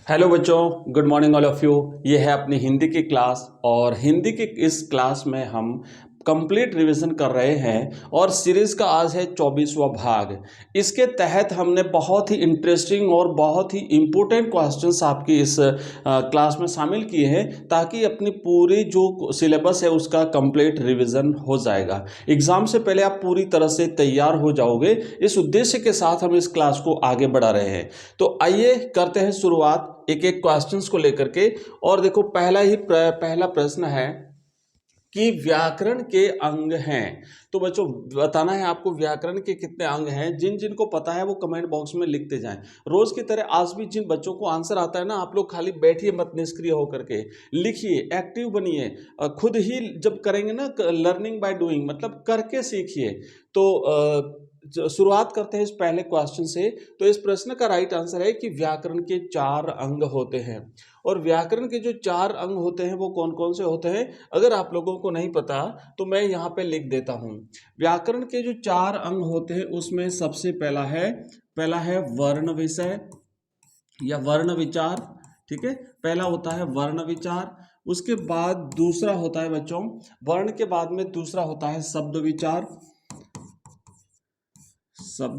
Hello बच्चों, good morning all of you. ये है अपनी हिंदी की क्लास और हिंदी की इस क्लास में हम कंप्लीट रिवीजन कर रहे हैं और सीरीज का आज है 24वां भाग। इसके तहत हमने बहुत ही इंटरेस्टिंग और बहुत ही इम्पोर्टेंट क्वेश्चंस आपकी इस क्लास में शामिल किए हैं ताकि अपनी पूरी जो सिलेबस है उसका कंप्लीट रिवीजन हो जाएगा। एग्जाम से पहले आप पूरी तरह से तैयार हो जाओगे, इस उद्देश्य के साथ हम इस क्लास को आगे बढ़ा रहे हैं। तो आइए करते हैं शुरुआत एक एक क्वेश्चंस को लेकर के। और देखो पहला प्रश्न है कि व्याकरण के अंग हैं। तो बच्चों बताना है आपको व्याकरण के कितने अंग हैं। जिन जिन को पता है वो कमेंट बॉक्स में लिखते जाएं। रोज की तरह आज भी जिन बच्चों को आंसर आता है ना, आप लोग खाली बैठिए मत, निष्क्रिय होकर के लिखिए, एक्टिव बनिए। खुद ही जब करेंगे ना, लर्निंग बाय डूइंग मतलब करके सीखिए। तो शुरुआत करते हैं इस पहले क्वेश्चन से। तो इस प्रश्न का राइट आंसर है कि व्याकरण के 4 अंग होते हैं। और व्याकरण के जो 4 अंग होते हैं वो कौन कौन से होते हैं, अगर आप लोगों को नहीं पता तो मैं यहाँ पे लिख देता हूँ। व्याकरण के जो 4 अंग होते हैं उसमें सबसे पहला है वर्ण विषय या वर्ण विचार। ठीक है, पहला होता है वर्ण विचार। उसके बाद दूसरा होता है बच्चों, वर्ण के बाद में दूसरा होता है शब्द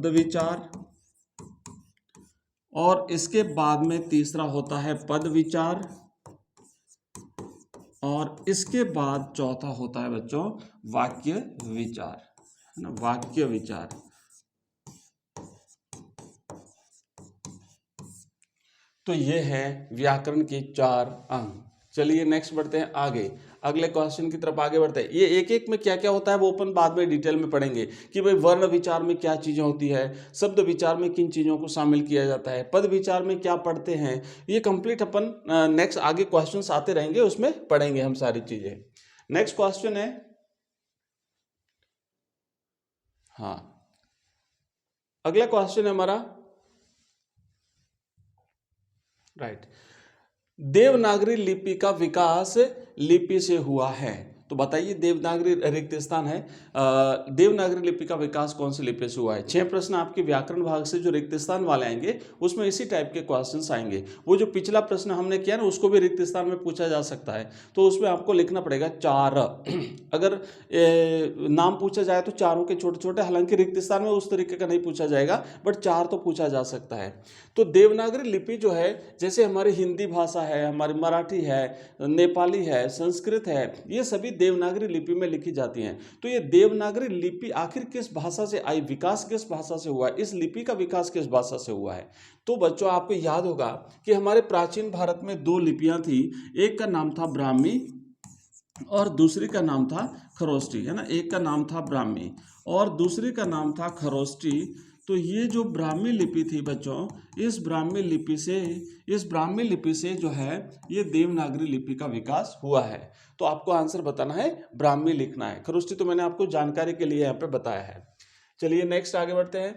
विचार। और इसके बाद में तीसरा होता है पद विचार। और इसके बाद चौथा होता है बच्चों वाक्य विचार, है ना, वाक्य विचार। तो ये है व्याकरण के 4 अंग। चलिए नेक्स्ट बढ़ते हैं आगे, अगले क्वेश्चन की तरफ आगे बढ़ते हैं। ये एक एक में क्या क्या होता है वो अपन बाद में डिटेल में पढ़ेंगे कि भाई वर्ण विचार में क्या चीजें होती है, शब्द विचार में किन चीजों को शामिल किया जाता है, पद विचार में क्या पढ़ते हैं। ये कंप्लीट अपन नेक्स्ट आगे क्वेश्चंस आते रहेंगे उसमें पढ़ेंगे हम सारी चीजें। नेक्स्ट क्वेश्चन है, हाँ अगला क्वेश्चन है हमारा, राइट, देवनागरी लिपि का विकास लिपि से हुआ है। तो बताइए, देवनागरी रिक्त स्थान है, देवनागरी लिपि का विकास कौन सी लिपि से हुआ है। 6 प्रश्न आपके व्याकरण भाग से जो रिक्त स्थान वाले आएंगे उसमें इसी टाइप के क्वेश्चंस आएंगे। वो जो पिछला प्रश्न हमने किया ना उसको भी रिक्त स्थान में पूछा जा सकता है। तो उसमें आपको लिखना पड़ेगा 4। अगर नाम पूछा जाए तो चारों के छोटे छोटे, हालांकि रिक्त स्थान में उस तरीके का नहीं पूछा जाएगा बट 4 तो पूछा जा सकता है। तो देवनागरी लिपि जो है, जैसे हमारी हिंदी भाषा है, हमारी मराठी है, नेपाली है, संस्कृत है, ये सभी देवनागरी लिपि में लिखी जाती हैं। तो ये देवनागरी लिपि आखिर किस भाषा से आई, विकास किस भाषा से हुआ, इस लिपि का विकास किस भाषा से हुआ है। तो बच्चों आपको याद होगा कि हमारे प्राचीन भारत में 2 लिपियां थी, एक का नाम था ब्राह्मी और दूसरी का नाम था खरोष्टी, है ना। एक का नाम था ब्राह्मी और दूसरी का नाम था खरोष्टी। तो ये जो ब्राह्मी लिपि थी बच्चों, इस ब्राह्मी लिपि से जो है ये देवनागरी लिपि का विकास हुआ है। तो आपको आंसर बताना है, ब्राह्मी लिखना है, खरोष्टी तो मैंने आपको जानकारी के लिए यहाँ पे बताया है। चलिए नेक्स्ट आगे बढ़ते हैं।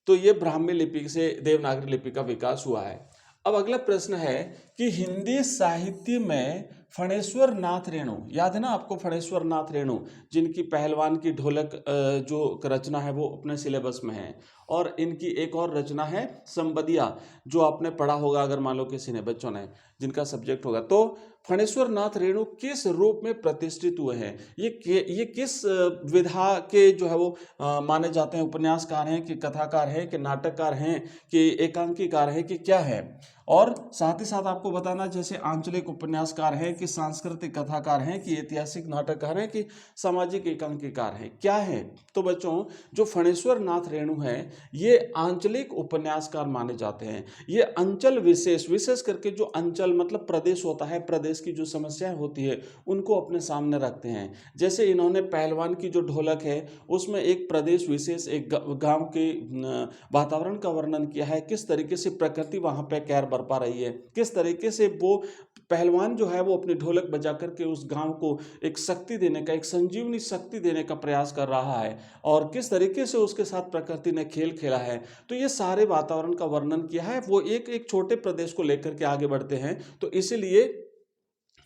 तो ये ब्राह्मी लिपि से देवनागरी लिपि का विकास हुआ है। अब अगला प्रश्न है कि हिंदी साहित्य में फणेश्वर नाथ रेणु, याद है ना आपको फणेश्वर नाथ रेणु, जिनकी पहलवान की ढोलक जो रचना है वो अपने सिलेबस में है। और इनकी एक और रचना है संबदिया, जो आपने पढ़ा होगा अगर मान लो किसी ने, बच्चों ने, जिनका सब्जेक्ट होगा। तो फणेश्वर नाथ रेणु किस रूप में प्रतिष्ठित हुए हैं, ये किस विधा के जो है वो माने जाते हैं, उपन्यासकार हैं कि कथाकार हैं कि नाटककार हैं कि एकांकीकार हैं कि क्या है। और साथ ही साथ आपको बताना, जैसे आंचलिक उपन्यासकार हैं कि सांस्कृतिक कथाकार हैं कि ऐतिहासिक नाटककार हैं कि सामाजिक एकांकीकार हैं, क्या है। तो बच्चों जो फणेश्वर नाथ रेणु है ये आंचलिक उपन्यासकार माने जाते हैं। ये अंचल विशेष करके, जो अंचल मतलब प्रदेश होता है, प्रदेश की जो समस्याएं होती है उनको अपने सामने रखते हैं। जैसे इन्होंने पहलवान की जो ढोलक है उसमें एक प्रदेश विशेष, एक गांव के वातावरण का वर्णन किया है, किस तरीके से प्रकृति वहां पे कहर बरपा रही है, किस तरीके से वो पहलवान जो है वो अपनी ढोलक बजा करके उस गांव को एक शक्ति देने का, एक संजीवनी शक्ति देने का प्रयास कर रहा है, और किस तरीके से उसके साथ प्रकृति ने खेल खेला है। तो ये सारे वातावरण का वर्णन किया है। वो एक एक छोटे प्रदेश को लेकर के आगे बढ़ते हैं, तो इसीलिए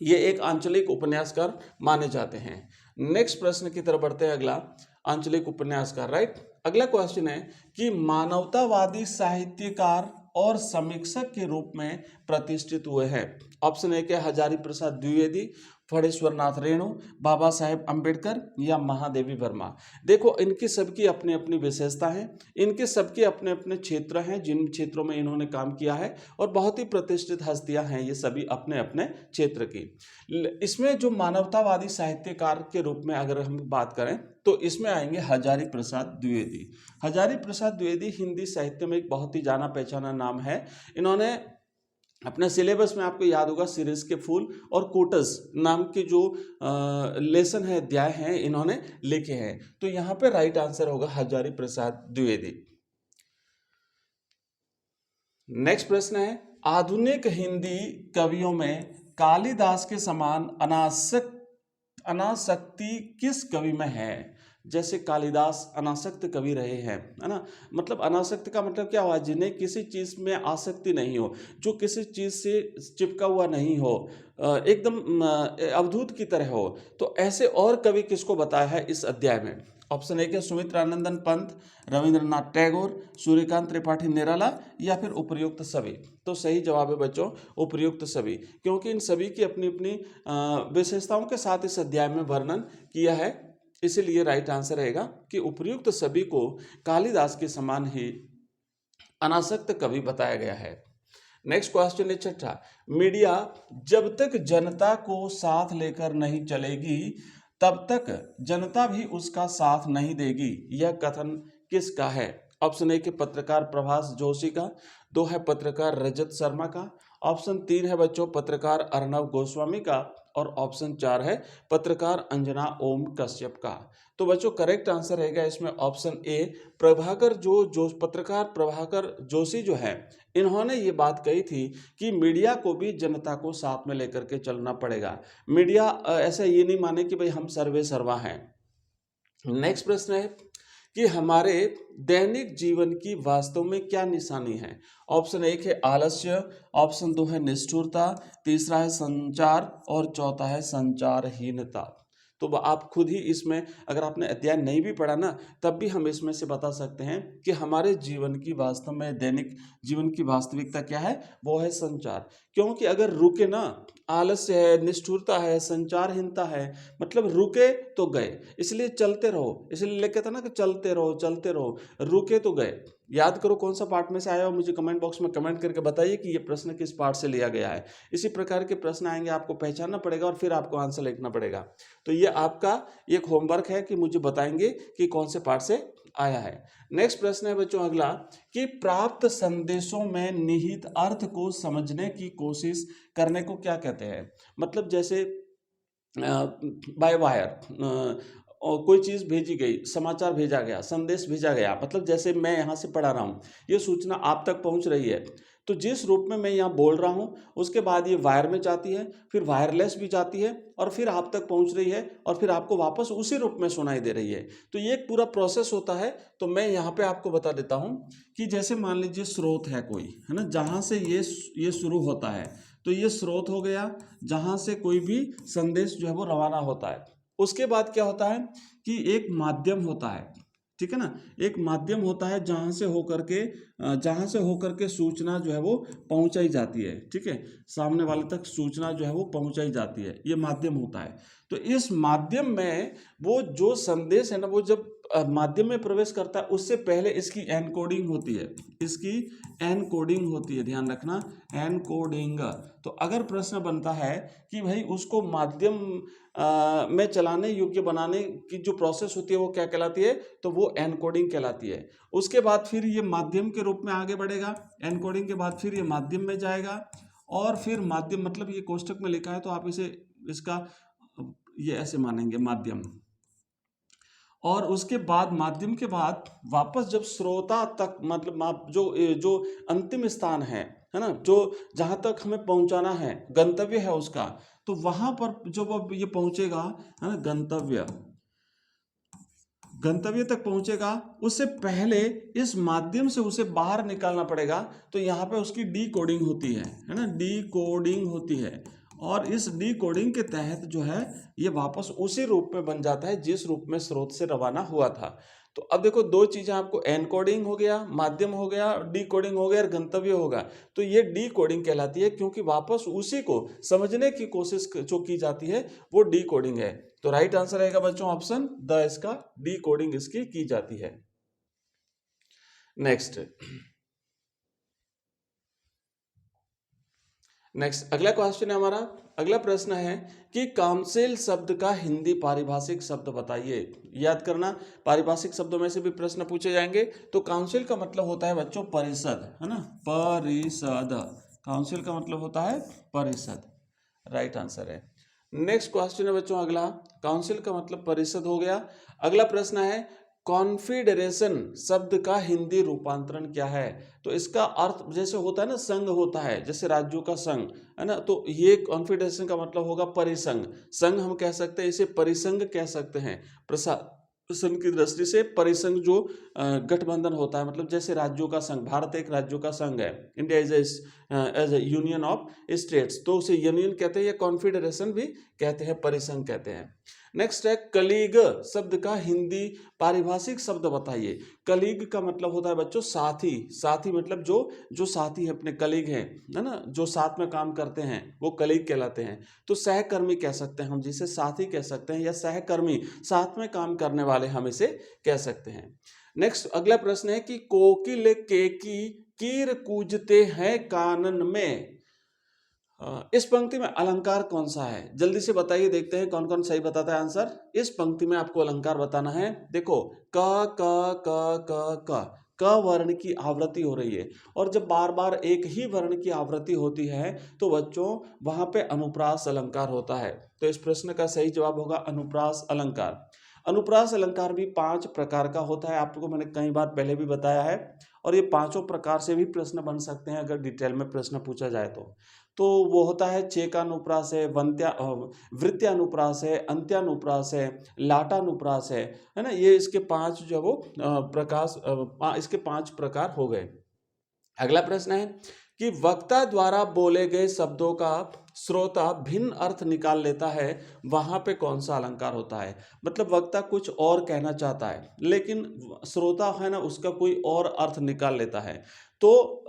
ये एक आंचलिक उपन्यासकार माने जाते हैं। नेक्स्ट प्रश्न की तरफ बढ़ते हैं, अगला आंचलिक उपन्यासकार, राइट। अगला क्वेश्चन है कि मानवतावादी साहित्यकार और समीक्षक के रूप में प्रतिष्ठित हुए हैं? ऑप्शन ए है हजारी प्रसाद द्विवेदी, फणेश्वर नाथ रेणु, बाबा साहेब अंबेडकर या महादेवी वर्मा। देखो, इनकी सबकी अपनी अपनी विशेषता है, इनके सबके अपने अपने क्षेत्र हैं जिन क्षेत्रों में इन्होंने काम किया है, और बहुत ही प्रतिष्ठित हस्तियां हैं ये सभी अपने अपने क्षेत्र की। इसमें जो मानवतावादी साहित्यकार के रूप में अगर हम बात करें तो इसमें आएंगे हजारी प्रसाद द्विवेदी। हजारी प्रसाद द्विवेदी हिंदी साहित्य में एक बहुत ही जाना पहचाना नाम है। इन्होंने अपने सिलेबस में, आपको याद होगा, सीरीज के फूल और कोटस नाम के जो लेसन है, अध्याय हैं, इन्होंने लिखे हैं। तो यहाँ पे राइट आंसर होगा हजारी प्रसाद द्विवेदी। नेक्स्ट प्रश्न है, आधुनिक हिंदी कवियों में कालिदास के समान अनासक्ति किस कवि में है? जैसे कालिदास अनासक्त कवि रहे हैं, है ना। मतलब अनासक्त का मतलब क्या हुआ? जिन्हें किसी चीज में आसक्ति नहीं हो, जो किसी चीज से चिपका हुआ नहीं हो, एकदम अवधूत की तरह हो। तो ऐसे और कवि किसको बताया है इस अध्याय में? ऑप्शन ए के सुमित्रानंदन पंत, रविंद्रनाथ टैगोर, सूर्यकांत त्रिपाठी निराला या फिर उपर्युक्त सभी। तो सही जवाब है बच्चों उपर्युक्त सभी, क्योंकि इन सभी की अपनी अपनी विशेषताओं के साथ इस अध्याय में वर्णन किया है। इसीलिए राइट आंसर रहेगा कि उपर्युक्त सभी को कालिदास के समान ही अनासक्त कवि बताया गया है। नेक्स्ट क्वेश्चन है छठा, मीडिया जब तक जनता को साथ लेकर नहीं चलेगी तब तक जनता भी उसका साथ नहीं देगी। यह कथन किसका है? ऑप्शन ए के पत्रकार प्रभास जोशी का, 2 है पत्रकार रजत शर्मा का, ऑप्शन 3 है बच्चों पत्रकार अर्णव गोस्वामी का, और ऑप्शन 4 है पत्रकार अंजना ओम कश्यप का। तो बच्चों करेक्ट आंसर रहेगा इसमें ऑप्शन ए, प्रभाकर जो पत्रकार प्रभाकर जोशी जो है, इन्होंने ये बात कही थी कि मीडिया को भी जनता को साथ में लेकर के चलना पड़ेगा। मीडिया ऐसा ये नहीं माने कि भाई हम सर्वे सर्वा हैं। नेक्स्ट प्रश्न है कि हमारे दैनिक जीवन की वास्तव में क्या निशानी है? ऑप्शन 1 है आलस्य, ऑप्शन 2 है निष्ठुरता, तीसरा है संचार और चौथा है संचारहीनता। तो आप खुद ही इसमें, अगर आपने अध्याय नहीं भी पढ़ा ना, तब भी हम इसमें से बता सकते हैं कि हमारे जीवन की वास्तव में दैनिक जीवन की वास्तविकता क्या है, वो है संचार। क्योंकि अगर रुके ना, आलस्य है, निष्ठुरता है, संचारहीनता है, मतलब रुके तो गए, इसलिए चलते रहो। इसलिए लिखा था ना कि चलते रहो चलते रहो, रुके तो गए। याद करो कौन सा पार्ट में से आया हो, मुझे कमेंट बॉक्स में कमेंट करके बताइए कि ये प्रश्न किस पार्ट से लिया गया है। इसी प्रकार के प्रश्न आएंगे, आपको पहचानना पड़ेगा और फिर आपको आंसर लिखना पड़ेगा। तो ये आपका एक होमवर्क है कि मुझे बताएंगे कि कौन से पार्ट से आया है। नेक्स्ट प्रश्न है बच्चों अगला, कि प्राप्त संदेशों में निहित अर्थ को समझने की कोशिश करने को क्या कहते हैं? मतलब जैसे बाय वायर और कोई चीज़ भेजी गई, समाचार भेजा गया, संदेश भेजा गया, मतलब जैसे मैं यहाँ से पढ़ा रहा हूँ, ये सूचना आप तक पहुँच रही है, तो जिस रूप में मैं यहाँ बोल रहा हूँ उसके बाद ये वायर में जाती है, फिर वायरलेस भी जाती है, और फिर आप तक पहुँच रही है, और फिर आपको वापस उसी रूप में सुनाई दे रही है। तो ये एक पूरा प्रोसेस होता है। तो मैं यहाँ पे आपको बता देता हूँ कि जैसे मान लीजिए स्रोत है कोई, है ना, जहाँ से ये शुरू होता है, तो ये स्रोत हो गया जहाँ से कोई भी संदेश जो है वो रवाना होता है। उसके बाद क्या होता है कि एक माध्यम होता है, ठीक है ना, एक माध्यम होता है जहाँ से होकर के सूचना जो है वो पहुंचाई जाती है, ठीक है, सामने वाले तक सूचना जो है वो पहुंचाई जाती है, ये माध्यम होता है। तो इस माध्यम में वो जो संदेश है ना, वो जब माध्यम में प्रवेश करता है उससे पहले इसकी एनकोडिंग होती है, ध्यान रखना, एनकोडिंग। तो अगर प्रश्न बनता है कि भाई उसको माध्यम में चलाने योग्य बनाने की जो प्रोसेस होती है वो क्या कहलाती है, तो वो एनकोडिंग कहलाती है। उसके बाद फिर ये माध्यम के रूप में आगे बढ़ेगा, एनकोडिंग के बाद फिर ये माध्यम में जाएगा, और फिर माध्यम मतलब ये कोष्टक में लिखा है तो आप इसका ये ऐसे मानेंगे माध्यम, और उसके बाद माध्यम के बाद वापस जब श्रोता तक, मतलब जो अंतिम स्थान है ना, जो जहाँ तक हमें पहुँचाना है, गंतव्य है उसका, तो वहाँ पर जब अब ये पहुँचेगा, है ना, गंतव्य तक पहुँचेगा, उससे पहले इस माध्यम से उसे बाहर निकालना पड़ेगा। तो यहाँ पे उसकी डीकोडिंग होती है ना, डीकोडिंग होती है, और इस डीकोडिंग के तहत जो है ये वापस उसी रूप में बन जाता है जिस रूप में स्रोत से रवाना हुआ था। तो अब देखो दो चीजें आपको, एनकोडिंग हो गया, माध्यम हो गया, डिकोडिंग हो गया और गंतव्य होगा। तो ये डिकोडिंग कहलाती है, क्योंकि वापस उसी को समझने की कोशिश जो की जाती है वो डिकोडिंग है। तो राइट आंसर रहेगा बच्चों ऑप्शन द, इसका डिकोडिंग इसकी की जाती है। नेक्स्ट अगला क्वेश्चन है हमारा, अगला प्रश्न है कि काउंसिल शब्द का हिंदी पारिभाषिक शब्द बताइए। याद करना, पारिभाषिक शब्दों में से भी प्रश्न पूछे जाएंगे। तो काउंसिल का मतलब होता है बच्चों परिषद, है ना, परिषद। काउंसिल का मतलब होता है परिषद, राइट आंसर है। नेक्स्ट क्वेश्चन है बच्चों अगला, काउंसिल का मतलब परिषद हो गया। अगला प्रश्न है कॉन्फेडरेशन शब्द का हिंदी रूपांतरण क्या है। तो इसका अर्थ जैसे होता है ना, संघ होता है, जैसे राज्यों का संघ है ना, तो ये कॉन्फेडरेशन का मतलब होगा परिसंघ। संघ हम कह सकते हैं, इसे परिसंघ कह सकते हैं। प्रशासन की दृष्टि से परिसंघ जो गठबंधन होता है, मतलब जैसे राज्यों का संघ, भारत एक राज्यों का संघ है, India as a union of states, तो उसे यूनियन कहते हैं या कॉन्फेडरेशन भी कहते हैं, परिसंघ कहते हैं। नेक्स्ट है कलीग शब्द का हिंदी पारिभाषिक शब्द बताइए। कलीग का मतलब होता है बच्चों साथी। साथी मतलब जो साथी है अपने, कलीग हैं, है ना, जो साथ में काम करते हैं वो कलीग कहलाते हैं। तो सहकर्मी कह सकते हैं हम, जिसे साथी कह सकते हैं, या सहकर्मी, साथ में काम करने वाले हम इसे कह सकते हैं। नेक्स्ट अगला प्रश्न है कि कोकिल के की कीर कूजते हैं कानन में। इस पंक्ति में अलंकार कौन सा है, जल्दी से बताइए, देखते हैं कौन कौन सही बताता है आंसर। इस पंक्ति में आपको अलंकार बताना है। देखो क क क क क क वर्ण की आवृत्ति हो रही है, और जब बार बार एक ही वर्ण की आवृत्ति होती है तो बच्चों वहां पे अनुप्रास अलंकार होता है। तो इस प्रश्न का सही जवाब होगा अनुप्रास अलंकार। अनुप्रास अलंकार भी 5 प्रकार का होता है, आपको मैंने कई बार पहले भी बताया है, और ये 5 प्रकार से भी प्रश्न बन सकते हैं अगर डिटेल में प्रश्न पूछा जाए तो वो होता है चेकानुप्रास है, वृत्यानुप्रास है, अंत्यानुप्रास है, लाटानुप्रास है ना। ये इसके 5 जो है वो इसके 5 प्रकार हो गए। अगला प्रश्न है कि वक्ता द्वारा बोले गए शब्दों का श्रोता भिन्न अर्थ निकाल लेता है, वहां पे कौन सा अलंकार होता है। मतलब वक्ता कुछ और कहना चाहता है, लेकिन श्रोता है ना उसका कोई और अर्थ निकाल लेता है। तो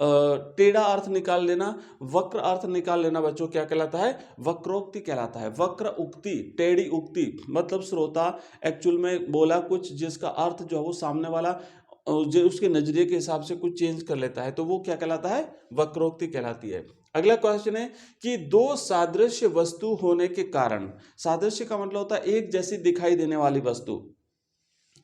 टेढ़ा अर्थ निकाल लेना, वक्र अर्थ निकाल लेना बच्चों क्या कहलाता है, वक्रोक्ति कहलाता है। वक्र उक्ति, टेढ़ी उक्ति, मतलब श्रोता एक्चुअल में बोला कुछ जिसका अर्थ जो है वो सामने वाला जो उसके नजरिए के हिसाब से कुछ चेंज कर लेता है, तो वो क्या कहलाता है, वक्रोक्ति कहलाती है। अगला क्वेश्चन है कि दो सादृश्य वस्तु होने के कारण, सादृश्य का मतलब होता है एक जैसी दिखाई देने वाली वस्तु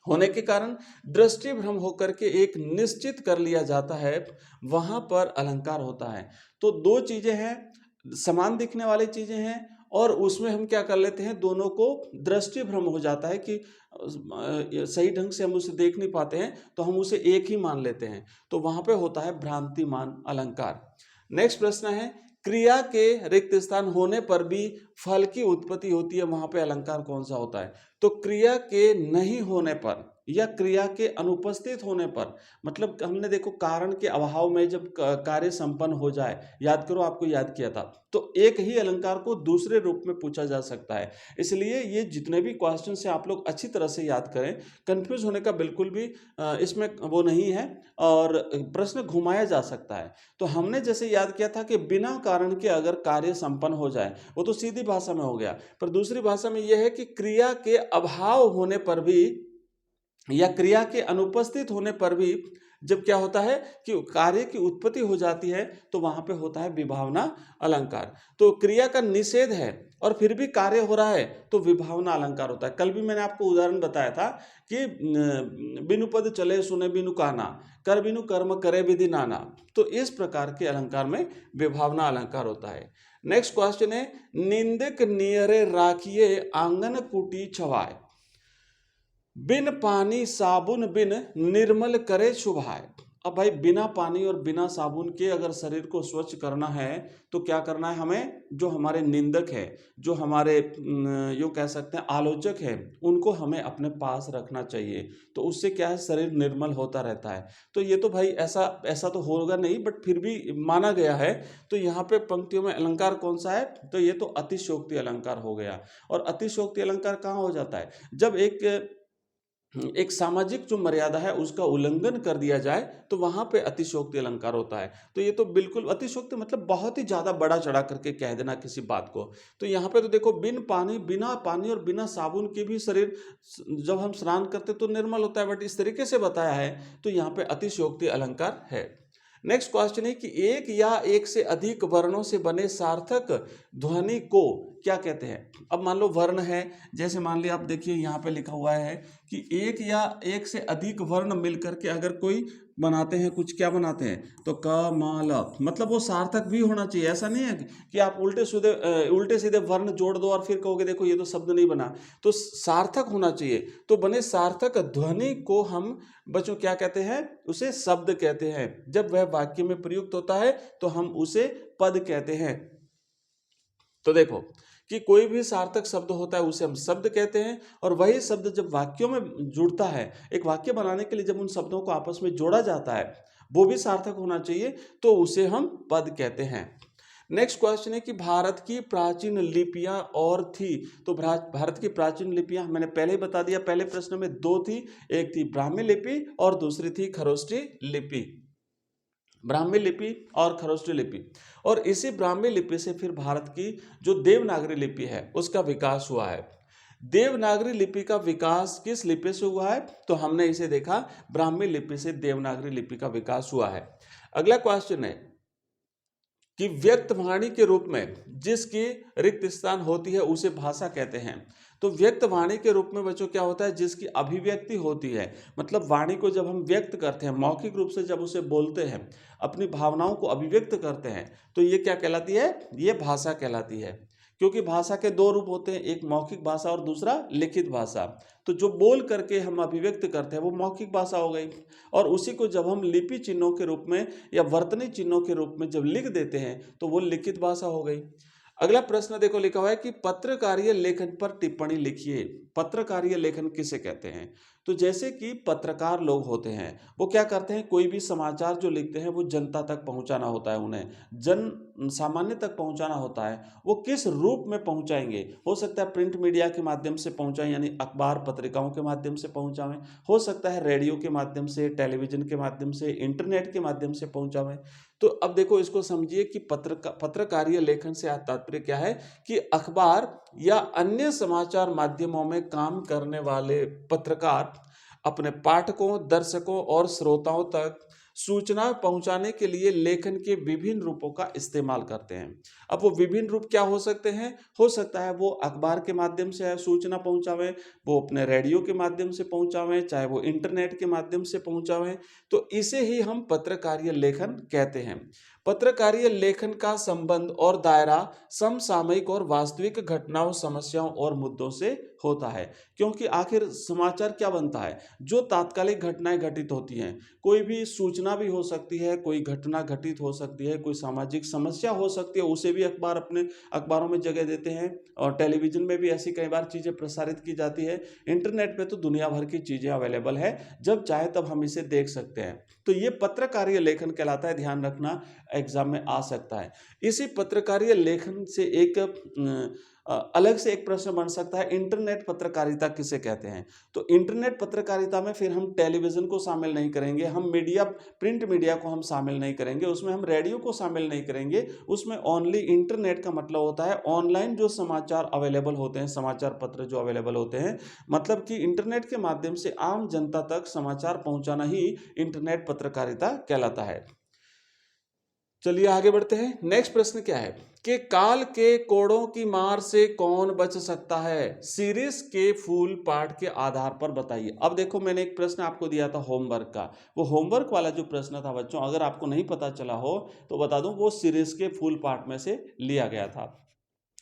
होने के कारण दृष्टि भ्रम होकर के एक निश्चित कर लिया जाता है, वहां पर अलंकार होता है। तो दो चीजें हैं, समान दिखने वाली चीजें हैं, और उसमें हम क्या कर लेते हैं, दोनों को दृष्टि भ्रम हो जाता है कि सही ढंग से हम उसे देख नहीं पाते हैं, तो हम उसे एक ही मान लेते हैं, तो वहां पे होता है भ्रांतिमान अलंकार। नेक्स्ट प्रश्न है क्रिया के रिक्त स्थान होने पर भी फल की उत्पत्ति होती है, वहां पे अलंकार कौन सा होता है। तो क्रिया के नहीं होने पर या क्रिया के अनुपस्थित होने पर, मतलब हमने देखो कारण के अभाव में जब कार्य संपन्न हो जाए, याद करो आपको याद किया था, तो एक ही अलंकार को दूसरे रूप में पूछा जा सकता है। इसलिए ये जितने भी क्वेश्चन से आप लोग अच्छी तरह से याद करें, कंफ्यूज होने का बिल्कुल भी इसमें वो नहीं है, और प्रश्न घुमाया जा सकता है। तो हमने जैसे याद किया था कि बिना कारण के अगर कार्य संपन्न हो जाए, वो तो सीधी भाषा में हो गया, पर दूसरी भाषा में यह है कि क्रिया के अभाव होने पर भी या क्रिया के अनुपस्थित होने पर भी जब क्या होता है कि कार्य की उत्पत्ति हो जाती है, तो वहां पे होता है विभावना अलंकार। तो क्रिया का निषेध है और फिर भी कार्य हो रहा है, तो विभावना अलंकार होता है। कल भी मैंने आपको उदाहरण बताया था कि बिनु पद चले सुने बिनु काना, कर बिनु कर्म करे विधि नाना। तो इस प्रकार के अलंकार में विभावना अलंकार होता है। नेक्स्ट क्वेश्चन है निंदक नियरे राखिए आंगन कुटी छवाए, बिन पानी साबुन बिन निर्मल करे शुभाए। अब भाई बिना पानी और बिना साबुन के अगर शरीर को स्वच्छ करना है तो क्या करना है हमें, जो हमारे निंदक है, जो हमारे यूँ कह सकते हैं आलोचक है, उनको हमें अपने पास रखना चाहिए। तो उससे क्या है, शरीर निर्मल होता रहता है। तो ये तो भाई ऐसा तो होगा नहीं, बट फिर भी माना गया है। तो यहाँ पे पंक्तियों में अलंकार कौन सा है, तो ये तो अतिशयोक्ति अलंकार हो गया। और अतिशयोक्ति अलंकार कहाँ हो जाता है, जब एक एक सामाजिक जो मर्यादा है उसका उल्लंघन कर दिया जाए तो वहां पे अतिशयोक्ति अलंकार होता है। तो ये तो बिल्कुल अतिशयोक्ति मतलब बहुत ही ज्यादा बड़ा चढ़ा करके कह देना किसी बात को। तो यहाँ पे तो देखो बिना पानी और बिना साबुन के भी शरीर जब हम स्नान करते तो निर्मल होता है, बट इस तरीके से बताया है तो यहाँ पे अतिशयोक्ति अलंकार है। नेक्स्ट क्वेश्चन है कि एक या एक से अधिक वर्णों से बने सार्थक ध्वनि को क्या कहते हैं। अब मान लो वर्ण है, जैसे मान लिया आप देखिए यहाँ पे लिखा हुआ है कि एक या एक से अधिक वर्ण मिलकर के अगर कोई बनाते हैं कुछ, क्या बनाते हैं तो क म ल, मतलब वो सार्थक भी होना चाहिए। ऐसा नहीं है कि आप उल्टे सीधे वर्ण जोड़ दो और फिर कहोगे देखो ये तो शब्द नहीं बना, तो सार्थक होना चाहिए। तो बने सार्थक ध्वनि को हम बच्चों क्या कहते हैं, उसे शब्द कहते हैं। जब वह वाक्य में प्रयुक्त होता है तो हम उसे पद कहते हैं। तो देखो कि कोई भी सार्थक शब्द होता है उसे हम शब्द कहते हैं, और वही शब्द जब वाक्यों में जुड़ता है, एक वाक्य बनाने के लिए जब उन शब्दों को आपस में जोड़ा जाता है वो भी सार्थक होना चाहिए, तो उसे हम पद कहते हैं। नेक्स्ट क्वेश्चन है कि भारत की प्राचीन लिपियां और थी। तो भारत की प्राचीन लिपियां मैंने पहले ही बता दिया, पहले प्रश्न में दो थी, एक थी ब्राह्मी लिपि और दूसरी थी खरोष्टी लिपि। ब्राह्मी लिपि और खरोष्टी लिपि, और इसी ब्राह्मी लिपि से फिर भारत की जो देवनागरी लिपि है उसका विकास हुआ है। देवनागरी लिपि का विकास किस लिपि से हुआ है, तो हमने इसे देखा ब्राह्मी लिपि से देवनागरी लिपि का विकास हुआ है। अगला क्वेश्चन है कि व्यक्त वाणी के रूप में जिसकी रिक्त स्थान होती है उसे भाषा कहते हैं। तो व्यक्त वाणी के रूप में बच्चों क्या होता है, जिसकी अभिव्यक्ति होती है, मतलब वाणी को जब हम व्यक्त करते हैं मौखिक रूप से, जब उसे बोलते हैं अपनी भावनाओं को अभिव्यक्त करते हैं, तो ये क्या कहलाती है, ये भाषा कहलाती है। क्योंकि भाषा के दो रूप होते हैं, एक मौखिक भाषा और दूसरा लिखित भाषा। तो जो बोल करके हम अभिव्यक्त करते हैं वो मौखिक भाषा हो गई, और उसी को जब हम लिपि चिन्हों के रूप में या वर्तनी चिन्हों के रूप में जब लिख देते हैं तो वो लिखित भाषा हो गई। अगला प्रश्न देखो लिखा हुआ है कि पत्रकारीय लेखन पर टिप्पणी लिखिए। पत्रकारीय लेखन किसे कहते हैं, तो जैसे कि पत्रकार लोग होते हैं वो क्या करते हैं, कोई भी समाचार जो लिखते हैं वो जनता तक पहुंचाना होता है, उन्हें जन सामान्य तक पहुंचाना होता है। वो किस रूप में पहुंचाएंगे, हो सकता है प्रिंट मीडिया के माध्यम से पहुंचाएं, यानी अखबार पत्रिकाओं के माध्यम से पहुंचावें, हो सकता है रेडियो के माध्यम से, टेलीविजन के माध्यम से, इंटरनेट के माध्यम से पहुंचावें। तो अब देखो इसको समझिए कि पत्रकारीय लेखन से तात्पर्य क्या है कि अखबार या अन्य समाचार माध्यमों में काम करने वाले पत्रकार अपने पाठकों, दर्शकों और श्रोताओं तक सूचना पहुंचाने के लिए लेखन के विभिन्न रूपों का इस्तेमाल करते हैं। अब वो विभिन्न रूप क्या हो सकते हैं, हो सकता है वो अखबार के माध्यम से सूचना पहुंचावें, वो अपने रेडियो के माध्यम से पहुंचावें, चाहे वो इंटरनेट के माध्यम से पहुंचावें, तो इसे ही हम पत्रकारीय लेखन कहते हैं। पत्रकारीय लेखन का संबंध और दायरा समसामयिक और वास्तविक घटनाओं, समस्याओं और मुद्दों से होता है। क्योंकि आखिर समाचार क्या बनता है, जो तात्कालिक घटनाएं घटित होती हैं, कोई भी सूचना भी हो सकती है, कोई घटना घटित हो सकती है, कोई सामाजिक समस्या हो सकती है, उसे भी अखबार अपने अखबारों में जगह देते हैं, और टेलीविजन में भी ऐसी कई बार चीज़ें प्रसारित की जाती है। इंटरनेट पे तो दुनिया भर की चीज़ें अवेलेबल है, जब चाहे तब हम इसे देख सकते हैं। तो ये पत्रकारीय लेखन कहलाता है, ध्यान रखना एग्जाम में आ सकता है। इसी पत्रकारीय लेखन से एक अलग से एक प्रश्न बन सकता है, इंटरनेट पत्रकारिता किसे कहते हैं। तो इंटरनेट पत्रकारिता में फिर हम टेलीविजन को शामिल नहीं करेंगे, हम प्रिंट मीडिया को हम शामिल नहीं करेंगे, उसमें हम रेडियो को शामिल नहीं करेंगे। उसमें ओनली इंटरनेट का मतलब होता है ऑनलाइन जो समाचार अवेलेबल होते हैं, समाचार पत्र जो अवेलेबल होते हैं, मतलब कि इंटरनेट के माध्यम से आम जनता तक समाचार पहुंचाना ही इंटरनेट पत्रकारिता कहलाता है। चलिए आगे बढ़ते हैं। नेक्स्ट प्रश्न क्या है कि काल के कोड़ों की मार से कौन बच सकता है, शीर्ष के फूल पाठ के आधार पर बताइए। अब देखो मैंने एक प्रश्न आपको दिया था होमवर्क का, वो होमवर्क वाला जो प्रश्न था बच्चों, अगर आपको नहीं पता चला हो तो बता दूं, वो शीर्ष के फूल पाठ में से लिया गया था।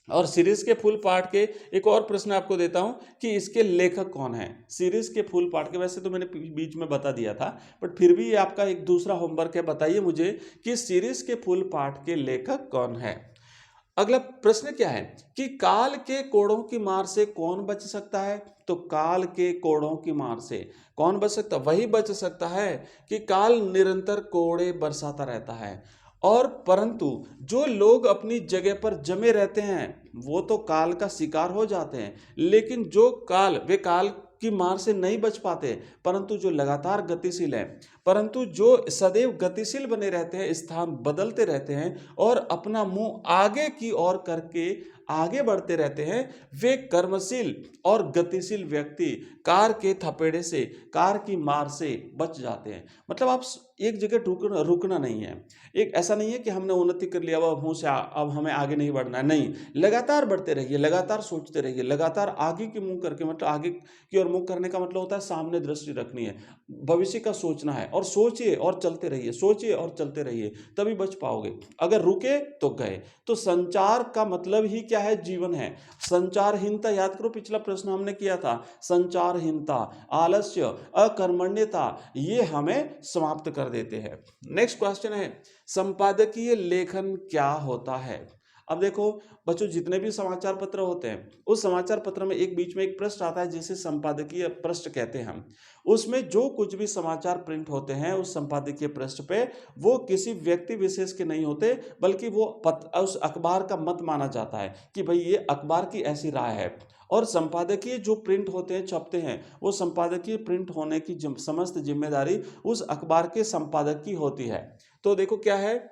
और सीरीज के फूल पाठ के एक और प्रश्न आपको देता हूं कि इसके लेखक कौन है। सीरीज के फूल पाठ के वैसे तो मैंने बीच में बता दिया था, बट फिर भी ये आपका एक दूसरा होमवर्क है, बताइए मुझे कि सीरीज के फूल पाठ के लेखक कौन है। अगला प्रश्न क्या है कि काल के कोड़ों की मार से कौन बच सकता है। तो काल के कोड़ों की मार से कौन बच सकता, वही बच सकता है कि काल निरंतर कोड़े बरसाता रहता है, और परंतु जो लोग अपनी जगह पर जमे रहते हैं वो तो काल का शिकार हो जाते हैं, लेकिन जो काल की मार से नहीं बच पाते, परंतु जो लगातार गतिशील हैं, परंतु जो सदैव गतिशील बने रहते हैं, स्थान बदलते रहते हैं और अपना मुंह आगे की ओर करके आगे बढ़ते रहते हैं, वे कर्मशील और गतिशील व्यक्ति कार के थपेड़े से, कार की मार से बच जाते हैं। मतलब आप एक जगह रुकना नहीं है। एक ऐसा नहीं है कि हमने उन्नति कर लिया अब हमें आगे नहीं बढ़ना है, नहीं, लगातार बढ़ते रहिए, लगातार सोचते रहिए, लगातार आगे की मुंह करके, मतलब आगे की ओर मुंह करने का मतलब होता है सामने दृष्टि रखनी है, भविष्य का सोचना है, और सोचिए और चलते रहिए, सोचिए और चलते रहिए, तभी बच पाओगे। अगर रुके तो गए। तो संचार का मतलब ही क्या है? जीवन है। संचारहीनता, याद करो पिछला प्रश्न हमने किया था, संचारहीनता, आलस्य, अकर्मण्यता, ये हमें समाप्त कर देते हैं। नेक्स्ट क्वेश्चन है, संपादकीय लेखन क्या होता है? अब देखो बच्चों, जितने भी समाचार पत्र होते हैं, उस समाचार पत्र में एक बीच में एक पृष्ठ आता है जिसे संपादकीय पृष्ठ कहते हैं हम। उसमें जो कुछ भी समाचार प्रिंट होते हैं उस संपादकीय पृष्ठ पे, वो किसी व्यक्ति विशेष के नहीं होते, बल्कि वो उस अखबार का मत माना जाता है कि भाई ये अखबार की ऐसी राय है। और संपादकीय जो प्रिंट होते हैं, छपते हैं, वो संपादकीय प्रिंट होने की समस्त जिम्मेदारी उस अखबार के संपादक की होती है। तो देखो क्या है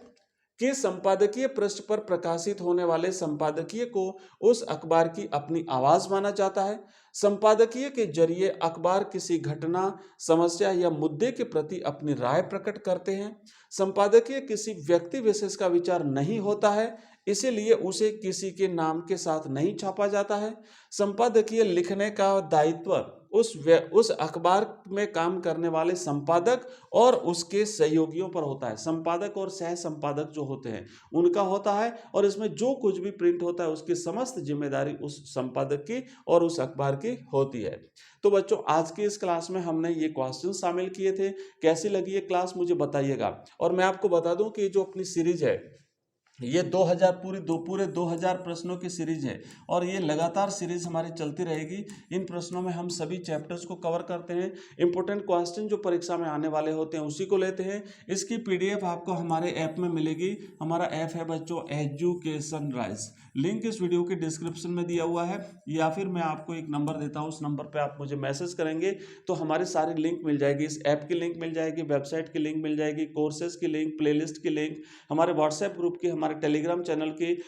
कि संपादकीय पृष्ठ पर प्रकाशित होने वाले संपादकीय को उस अखबार की अपनी आवाज माना जाता है। संपादकीय के जरिए अखबार किसी घटना, समस्या या मुद्दे के प्रति अपनी राय प्रकट करते हैं। संपादकीय किसी व्यक्ति विशेष का विचार नहीं होता है, इसीलिए उसे किसी के नाम के साथ नहीं छापा जाता है। संपादकीय लिखने का दायित्व उस अखबार में काम करने वाले संपादक और उसके सहयोगियों पर होता है। संपादक और सह संपादक जो होते हैं उनका होता है, और इसमें जो कुछ भी प्रिंट होता है उसकी समस्त जिम्मेदारी उस संपादक की और उस अखबार की होती है। तो बच्चों, आज की इस क्लास में हमने ये क्वेश्चन शामिल किए थे। कैसी लगी ये क्लास मुझे बताइएगा। और मैं आपको बता दूं कि जो अपनी सीरीज है ये 2000 पूरे 2000 प्रश्नों की सीरीज है, और ये लगातार सीरीज हमारी चलती रहेगी। इन प्रश्नों में हम सभी चैप्टर्स को कवर करते हैं। इंपॉर्टेंट क्वेश्चन जो परीक्षा में आने वाले होते हैं उसी को लेते हैं। इसकी पीडीएफ आपको हमारे ऐप में मिलेगी। हमारा ऐप है बच्चों एजुकेशन राइज, लिंक इस वीडियो के डिस्क्रिप्शन में दिया हुआ है, या फिर मैं आपको एक नंबर देता हूँ, उस नंबर पर आप मुझे मैसेज करेंगे तो हमारी सारी लिंक मिल जाएगी। इस ऐप की लिंक मिल जाएगी, वेबसाइट की लिंक मिल जाएगी, कोर्सेज की लिंक, प्लेलिस्ट की लिंक, हमारे व्हाट्सएप ग्रुप की, हमारे टेलीग्राम चैनल की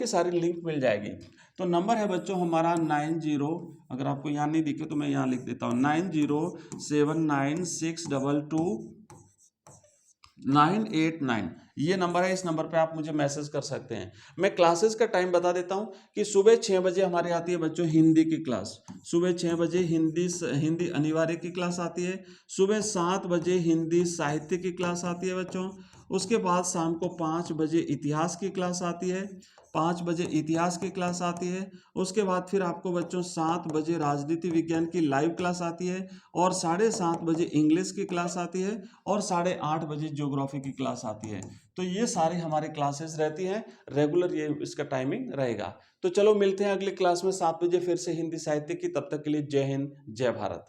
सारी लिंक मिल जाएगी। तो नंबर है बच्चों हमारा 90, अगर आपको यहाँ नहीं दिखे तो मैं यहाँ लिख देता हूँ, 9079622989, ये नंबर है। इस नंबर पे आप मुझे मैसेज कर सकते हैं। मैं क्लासेस का टाइम बता देता हूँ कि सुबह 6 बजे हमारी आती है बच्चों हिंदी की क्लास। सुबह 6 बजे हिंदी अनिवार्य की क्लास आती है। सुबह 7 बजे हिंदी साहित्य की क्लास आती है बच्चों। उसके बाद शाम को 5 बजे इतिहास की क्लास आती है। 5 बजे इतिहास की क्लास आती है। उसके बाद फिर आपको बच्चों 7 बजे राजनीति विज्ञान की लाइव क्लास आती है, और 7:30 बजे इंग्लिश की क्लास आती है, और 8:30 बजे ज्योग्राफी की क्लास आती है। तो ये सारी हमारी क्लासेस रहती हैं रेगुलर, ये इसका टाइमिंग रहेगा। तो चलो मिलते हैं अगली क्लास में 7 बजे फिर से हिंदी साहित्य की। तब तक के लिए जय हिंद, जय भारत।